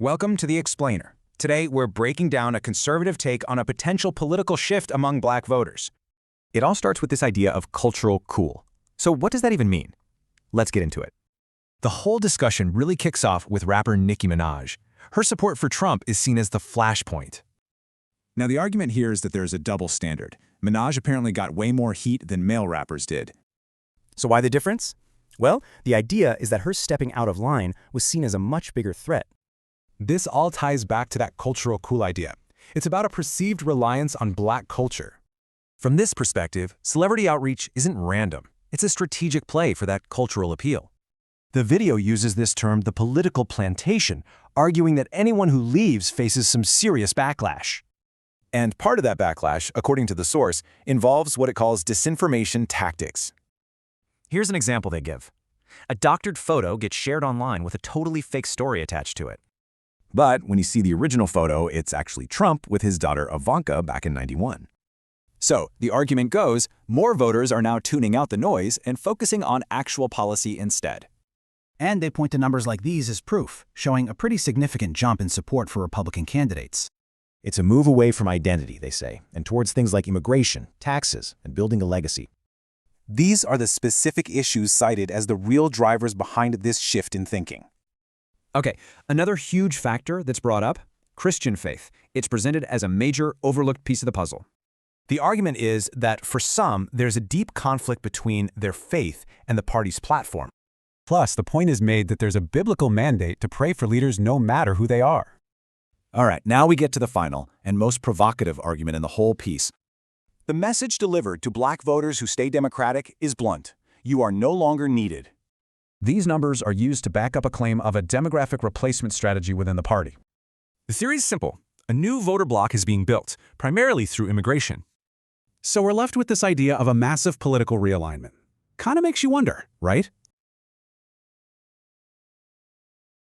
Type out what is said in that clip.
Welcome to The Explainer. Today, we're breaking down a conservative take on a potential political shift among black voters. It all starts with this idea of cultural cool. So what does that even mean? Let's get into it. The whole discussion really kicks off with rapper Nicki Minaj. Her support for Trump is seen as the flashpoint. Now, the argument here is that there's a double standard. Minaj apparently got way more heat than male rappers did. So why the difference? Well, the idea is that her stepping out of line was seen as a much bigger threat. This all ties back to that cultural cool idea. It's about a perceived reliance on black culture. From this perspective, celebrity outreach isn't random. It's a strategic play for that cultural appeal. The video uses this term, the political plantation, arguing that anyone who leaves faces some serious backlash. And part of that backlash, according to the source, involves what it calls disinformation tactics. Here's an example they give. A doctored photo gets shared online with a totally fake story attached to it. But when you see the original photo, it's actually Trump with his daughter Ivanka back in '91. So, the argument goes, more voters are now tuning out the noise and focusing on actual policy instead. And they point to numbers like these as proof, showing a pretty significant jump in support for Republican candidates. It's a move away from identity, they say, and towards things like immigration, taxes, and building a legacy. These are the specific issues cited as the real drivers behind this shift in thinking. Okay, another huge factor that's brought up, Christian faith. It's presented as a major overlooked piece of the puzzle. The argument is that for some, there's a deep conflict between their faith and the party's platform. Plus, the point is made that there's a biblical mandate to pray for leaders no matter who they are. All right, now we get to the final and most provocative argument in the whole piece. The message delivered to black voters who stay Democratic is blunt. You are no longer needed. These numbers are used to back up a claim of a demographic replacement strategy within the party. The theory is simple. A new voter bloc is being built, primarily through immigration. So we're left with this idea of a massive political realignment. Kind of makes you wonder, right?